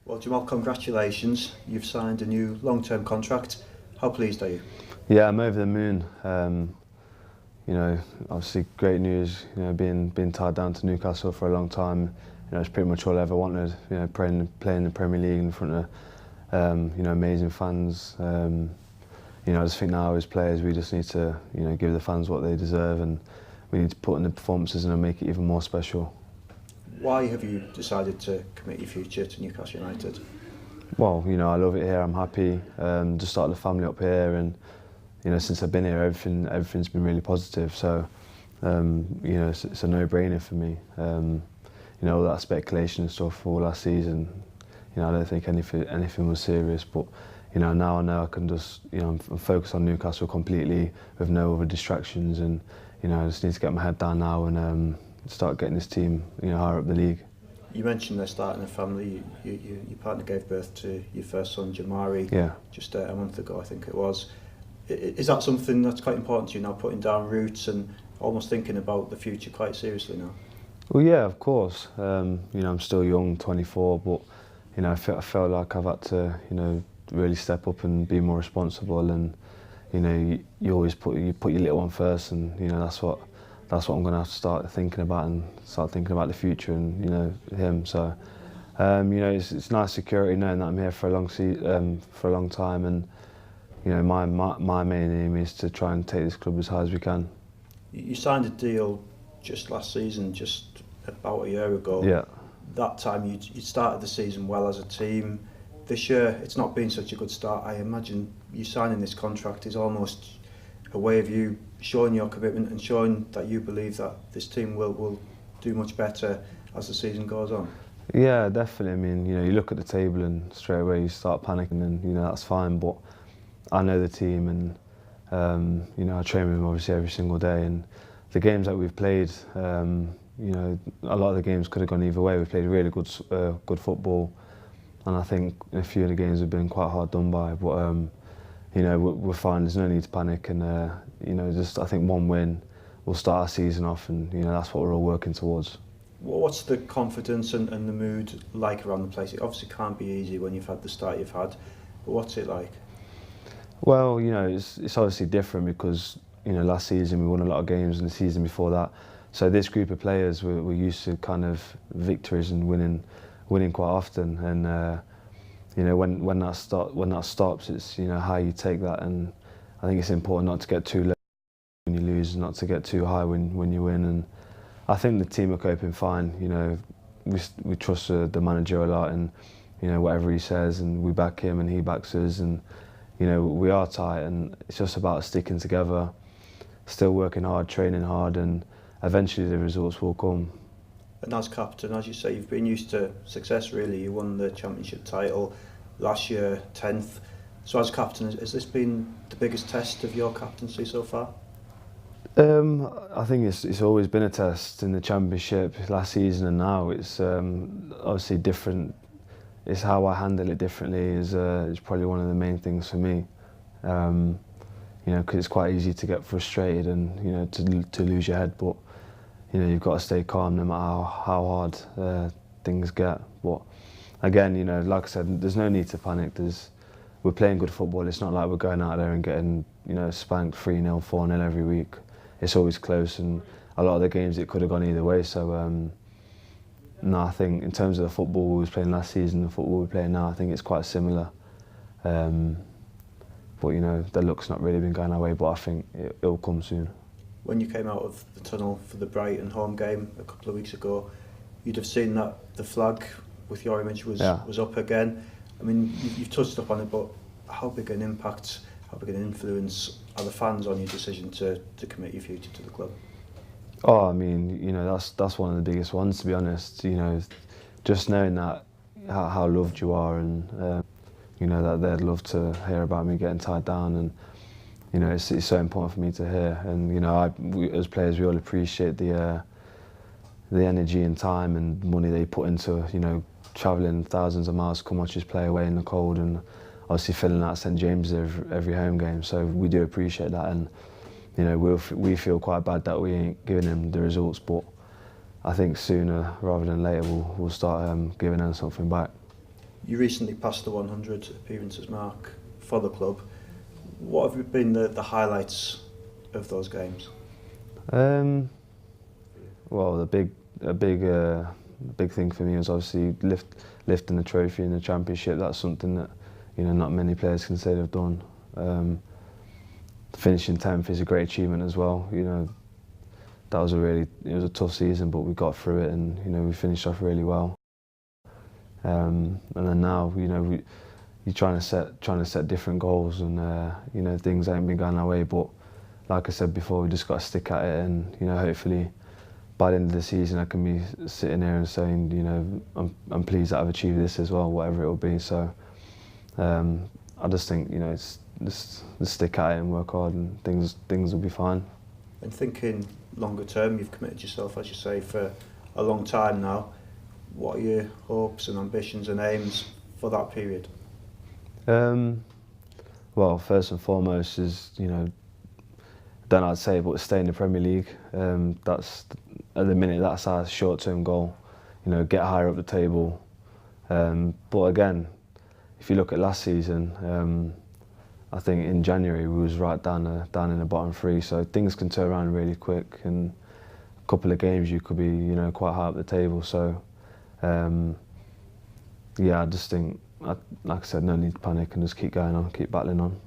Well, Jamal, congratulations. You've signed a new long-term contract. How pleased are you? Yeah, I'm over the moon. You know, obviously great news. You know, being tied down to Newcastle for a long time. You know, it's pretty much all I ever wanted. You know, playing the Premier League in front of you know, amazing fans. You know, I just think now as players we just need to give the fans what they deserve, and we need to put in the performances and make it even more special. Why have you decided to commit your future to Newcastle United? Well, you know, I love it here. I'm happy. Just started a family up here, and you know, since I've been here, everything's been really positive. So, you know, it's a no-brainer for me. You know, all that speculation and stuff all last season. You know, I don't think anything was serious. But you know, now I know I can just focus on Newcastle completely with no other distractions, and you know, I just need to get my head down now and start getting this team higher up the league. You mentioned they're starting a family. Your partner gave birth to your first son, Jamari, just a month ago, I think it was. Is that something that's quite important to you now, putting down roots and almost thinking about the future quite seriously now? Well, yeah, of course. You know, I'm still young, 24, but you know, I felt like I've had to, really step up and be more responsible. And you know, you always put your little one first, and you know, that's what I'm going to have to start thinking about, and start thinking about the future and him. So you know, it's nice security knowing that I'm here for a long time, and you know, my main aim is to try and take this club as high as we can. You signed a deal just last season, just about a year ago. Yeah. That time you started the season well as a team. This year it's not been such a good start. I imagine you signing this contract is almost a way of you showing your commitment and showing that you believe that this team will do much better as the season goes on. Yeah, definitely. I mean, you know, you look at the table and straight away you start panicking, and you know, that's fine. But I know the team, and you know, I train with them obviously every single day. And the games that we've played, you know, a lot of the games could have gone either way. We've played really good football, and I think a few of the games have been quite hard done by. But you know, we're fine. There's no need to panic, and you know, just I think one win will start our season off, and you know, that's what we're all working towards. What's the confidence and the mood like around the place? It obviously can't be easy when you've had the start you've had, but what's it like? Well, you know, it's obviously different because you know, last season we won a lot of games, and the season before that. So this group of players were used to kind of victories and winning quite often, and you know, when that stops, it's how you take that. And I think it's important not to get too low when you lose, not to get too high when you win. And I think the team are coping fine. You know, we trust the manager a lot, and you know, whatever he says, and we back him and he backs us, and you know, we are tight, and it's just about sticking together, still working hard, training hard, and eventually the results will come. And as captain, as you say, you've been used to success really. You won the championship title last year, 10th. So as captain, has this been the biggest test of your captaincy so far? I think it's always been a test in the championship last season, and now it's obviously different. It's how I handle it differently is probably one of the main things for me. You know, because it's quite easy to get frustrated and you know, to lose your head, but you know, you've got to stay calm no matter how hard things get. But again, you know, like I said, there's no need to panic. We're playing good football. It's not like we're going out there and getting spanked 3-0, 4-0 every week. It's always close, and a lot of the games it could have gone either way. So no, I think in terms of the football we was playing last season, the football we're playing now, I think it's quite similar. But you know, the luck's not really been going our way, but I think it'll come soon. When you came out of the tunnel for the Brighton home game a couple of weeks ago, you'd have seen that the flag with your image was up again. I mean, you've touched upon it, but how big an impact, how big an influence are the fans on your decision to commit your future to the club? Oh, I mean, you know, that's one of the biggest ones, to be honest. You know, just knowing that how loved you are, and you know, that they'd love to hear about me getting tied down, and you know, it's so important for me to hear. And you know, we, as players, we all appreciate the energy and time and money they put into, you know, travelling thousands of miles to come watch us play away in the cold, and obviously filling out St James's every home game. So we do appreciate that, and you know, we feel quite bad that we ain't giving them the results, but I think sooner rather than later we'll start giving them something back. You recently passed the 100 appearances mark for the club. What have been the highlights of those games? Well, a big thing for me was obviously lifting the trophy in the championship. That's something that, you know, not many players can say they've done. Finishing 10th is a great achievement as well. You know, that was it was a tough season, but we got through it, and you know, we finished off really well. And then now, you know, you're trying to set different goals, and you know, things ain't been going our way. But like I said before, we just got to stick at it, and you know, hopefully by the end of the season, I can be sitting here and saying, you know, I'm pleased that I've achieved this as well, whatever it will be. So I just think, you know, it's just stick at it and work hard, and things will be fine. And thinking longer term, you've committed yourself, as you say, for a long time now. What are your hopes and ambitions and aims for that period? Well, first and foremost is, you know, I don't know how to say it, but stay in the Premier League. That's, at the minute, that's our short-term goal. You know, get higher up the table. But again, if you look at last season, I think in January we was right down in the bottom three. So things can turn around really quick, and a couple of games you could be, you know, quite high up the table. So yeah, I just think, like I said, no need to panic and just keep going on, keep battling on.